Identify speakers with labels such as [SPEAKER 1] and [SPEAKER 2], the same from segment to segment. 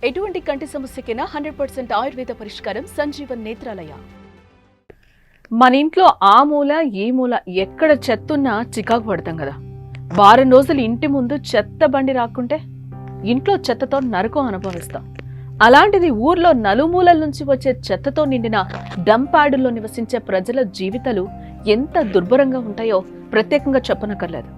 [SPEAKER 1] ఎటువంటి కంటి సమస్యకైనా 100% ఆయుర్వేద పరిష్కారం సంజీవన్ నేత్రాలయ. మన ఇంట్లో ఆ మూల ఈ మూల ఎక్కడ చెత్తున్నా చికాకు పడతాం కదా. వారం రోజులు ఇంటి ముందు చెత్త బండి రాకుంటే ఇంట్లో చెత్తతో నరకం అనుభవిస్తాం. అలాంటిది ఊర్లో నలుమూలల నుంచి వచ్చే చెత్తతో నిండిన డంప్యార్డుల్లో నివసించే ప్రజల జీవితాలు ఎంత దుర్భరంగా ఉంటాయో ప్రత్యేకంగా చెప్పనక్కర్లేదు.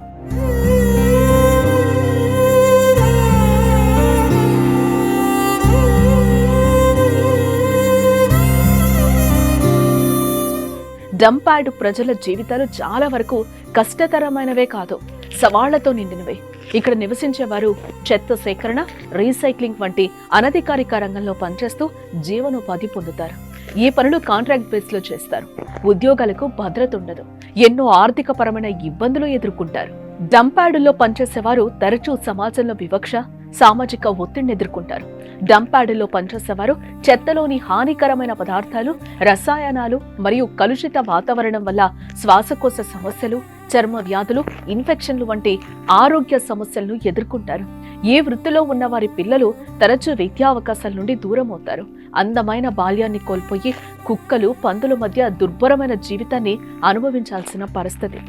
[SPEAKER 1] డంప్యార్డు ప్రజల జీవితాలు చాలా వరకు కష్టతరమైనవే కాదు, సవాళ్లతో నిండినవే. ఇక్కడ నివసించేవారు చెత్త సేకరణ, రీసైక్లింగ్ వంటి అనధికారిక రంగంలో పనిచేస్తూ జీవనోపాధి పొందుతారు. ఈ పనులు కాంట్రాక్ట్ బేస్ లో చేస్తారు. ఉద్యోగాలకు భద్రత ఉండదు, ఎన్నో ఆర్థిక పరమైన ఇబ్బందులు ఎదుర్కొంటారు. డంప్యార్డుల్లో పనిచేసేవారు తరచూ సమాజంలో వివక్ష, సామాజిక ఒత్తిడిని ఎదుర్కొంటారు. డంప్యార్డుల్లో పనిచేసేవారు చెత్తలోని హానికరమైన పదార్థాలు, రసాయనాలు మరియు కలుషిత వాతావరణం వల్ల శ్వాసకోశ సమస్యలు, చర్మ వ్యాధులు, ఇన్ఫెక్షన్లు వంటి ఆరోగ్య సమస్యలను ఎదుర్కొంటారు. ఈ వృత్తిలో ఉన్న వారి పిల్లలు తరచూ విద్యావకాశాల నుండి దూరం అవుతారు. అందమైన బాల్యాన్ని కోల్పోయి కుక్కలు, పందుల మధ్య దుర్భరమైన జీవితాన్ని అనుభవించాల్సిన పరిస్థితి.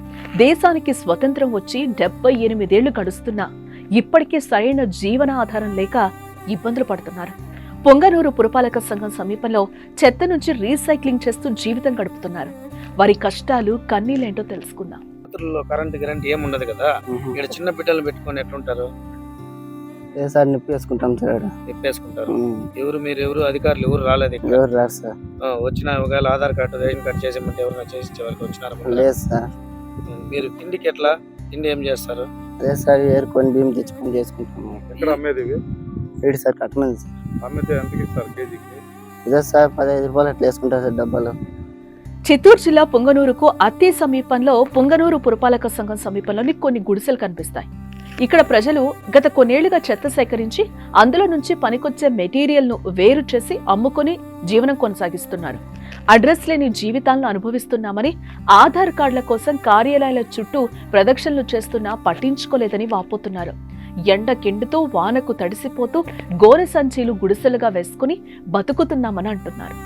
[SPEAKER 1] దేశానికి స్వతంత్రం వచ్చి 78 ఏళ్లు గడుస్తున్నా ఇప్పటికీ సరైన జీవన ఆధారం లేక ఇబ్బందులు పడుతున్నారు. పొంగనూరు పురపాలక సంఘం సమీపంలో చెత్త నుంచి రీసైక్లింగ్ చేస్తూ జీవితం గడుపుతున్నారు. వారి కష్టాలు, కన్నీళ్ళేంటో తెలుసుకుందాం.
[SPEAKER 2] కరెంట్ ఏముండదు కదా, ఇక్కడ చిన్న బిడ్డలు పెట్టుకొని ఎట్లుంటారు?
[SPEAKER 3] సార్ నిప్పేసుకుంటాం సార్.
[SPEAKER 2] నిప్పేసుకుంటారు. ఎవరు అధికారులు ఎవరు రాలేదు?
[SPEAKER 3] ఎవరు రాదు సార్.
[SPEAKER 2] వచ్చిన ఒకవేళ ఆధార్ కార్డు, రేషన్ కార్డు చేసేమంటే ఎవరైనా చేసి వరకు వచ్చినారు?
[SPEAKER 3] లేదు సార్.
[SPEAKER 2] మీరు తిండికి ఎట్లా? తిండి ఏం చేస్తారు?
[SPEAKER 3] అదే సార్, ఏరుకొని బియ్యం తెచ్చుకొని చేసుకుంటాము.
[SPEAKER 4] ఎక్కడ అమ్మేది?
[SPEAKER 3] ఏడు సార్ కట్టమంది సార్.
[SPEAKER 4] అమ్మితే ఎంతకి ఇస్తారు కేజీకి?
[SPEAKER 3] ఇదే సార్ 15 రూపాయలు అట్లా వేసుకుంటారు సార్ డబ్బాలు.
[SPEAKER 1] చిత్తూరు జిల్లా పొంగనూరుకు అతి సమీపంలో పొంగనూరు పురపాలక సంఘం సమీపంలోని కొన్ని గుడిసెలు కనిపిస్తాయి. ఇక్కడ ప్రజలు గత కొన్నేళ్లుగా చెత్త సేకరించి అందులో నుంచి పనికొచ్చే మెటీరియల్ ను వేరు చేసి అమ్ముకొని జీవనం కొనసాగిస్తున్నారు. అడ్రస్ లేని జీవితాలను అనుభవిస్తున్నామని, ఆధార్ కార్డుల కోసం కార్యాలయాల చుట్టూ ప్రదక్షిణలు చేస్తున్నా పట్టించుకోలేదని వాపోతున్నారు. ఎండకెండుతూ వానకు తడిసిపోతూ గోనె సంచీలు గుడిసెలుగా వేసుకుని బతుకుతున్నామని అంటున్నారు.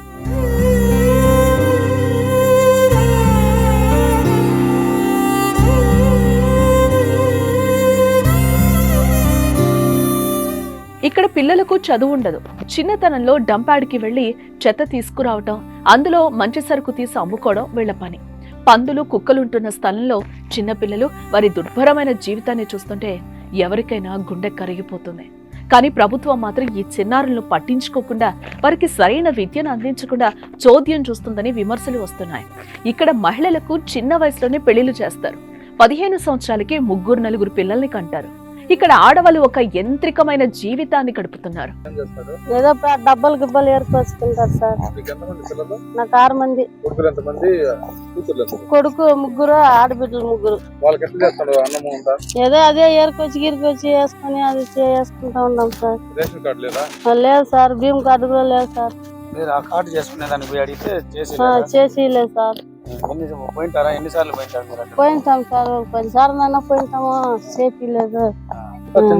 [SPEAKER 1] ఇక్కడ పిల్లలకు చదువు ఉండదు. చిన్నతనంలో డంప్యార్డుకి వెళ్లి చెత్త తీసుకురావటం, అందులో మంచి సరుకు తీసి అమ్ముకోవడం వీళ్ల పని. పందులు, కుక్కలుంటున్న స్థలంలో చిన్నపిల్లలు వారి దుర్భరమైన జీవితాన్ని చూస్తుంటే ఎవరికైనా గుండె కరిగిపోతుంది. కానీ ప్రభుత్వం మాత్రం ఈ చిన్నారులను పట్టించుకోకుండా, వారికి సరైన విద్యను అందించకుండా చోద్యం చూస్తుందని విమర్శలు వస్తున్నాయి. ఇక్కడ మహిళలకు చిన్న వయసులోనే పెళ్లిళ్లు చేస్తారు. 15 సంవత్సరాలకి 3-4 పిల్లల్ని కంటారు. ఇక్కడ ఆడవాళ్ళు ఒక యంత్రికమైన జీవితాన్ని గడుపుతున్నారు.
[SPEAKER 5] ఏదో డబ్బలు గిబ్బలు ఏర్పరచుకుంటారు సార్. నాకు 6 మంది కొడుకు, 3 ఆడబిడ్డలు, 3. ఏదో అదే ఏరుకొచ్చి గిరికొచ్చి వేసుకొని అది చేసుకుంటా ఉన్నాం సార్. లేదు సార్, భీమ్ కార్డు కూడా లేదు సార్. చేసి లేదు సార్. పోయింటాం సార్, 10 సార్లు పోయింటాము, చేపి లేదు.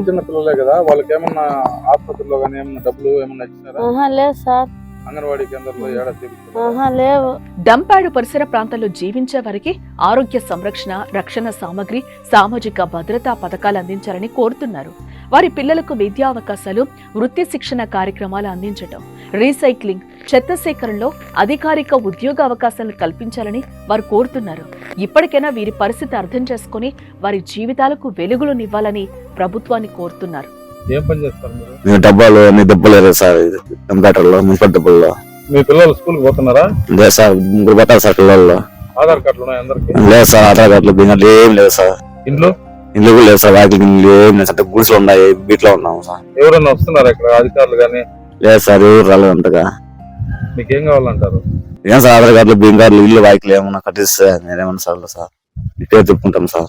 [SPEAKER 4] చిన్న పిల్లలే కదా, వాళ్ళకి ఏమన్నా ఆసుపత్రిలో కానీ ఏమన్నా డబ్బులు ఏమన్నా ఇచ్చినారా?
[SPEAKER 5] లేదు సార్.
[SPEAKER 4] అంగన్వాడీ కేంద్రంలో
[SPEAKER 5] లేవు.
[SPEAKER 1] డంప్యార్డు పరిసర ప్రాంతాల్లో జీవించే వారికి ఆరోగ్య సంరక్షణ, రక్షణ సామగ్రి, సామాజిక భద్రతా పథకాలు అందించాలని కోరుతున్నారు. వారి పిల్లలకు విద్యా అవకాశాలు, వృత్తి శిక్షణ కార్యక్రమాలు అందించటం, రీసైక్లింగ్, చెత్త సేకరణలో అధికారిక ఉద్యోగ అవకాశాలను కల్పించాలని వారు కోరుతున్నారు. ఇప్పటికైనా వీరి పరిస్థితి అర్థం చేసుకుని వారి జీవితాలకు వెలుగులు నివ్వాలని ప్రభుత్వాన్ని కోరుతున్నారు.
[SPEAKER 4] ఏం పని చేస్తారు
[SPEAKER 6] మీరు? డబ్బాలు అన్ని దెబ్బలు సార్, కంప్యూటర్లో మున్సిపల్ డబ్బుల్లో.
[SPEAKER 4] మీ పిల్లలు స్కూల్ పోతున్నారా?
[SPEAKER 6] లేదు సార్, 3 పోతారు సార్ పిల్లల్లో.
[SPEAKER 4] ఆధార్ కార్డులు ఉన్నాయి అందరికి?
[SPEAKER 6] లేదు సార్, ఆధార్ కార్డులు బింగట్లు ఏం లేదు సార్.
[SPEAKER 4] ఇంట్లో
[SPEAKER 6] కూడా లేదు సార్, వాకిలి ఏం లేదు సార్, గుడిసెలు ఉన్నాయి, బీట్లో ఉన్నాము సార్.
[SPEAKER 4] ఎవరైనా వస్తున్నారా ఇక్కడ అధికారులు కానీ?
[SPEAKER 6] లేదు సార్, ఎవరు రాలేదు అంతగా.
[SPEAKER 4] మీకు ఏం కావాలంటారు?
[SPEAKER 6] ఏం సార్, ఆధార్ కార్డులు, బింగ్ కార్డులు, ఇల్లు వాకిలు ఏమన్నా కట్టిస్తే నేనేమన్నా సార్ ఇట్టే చెప్పుకుంటాం సార్.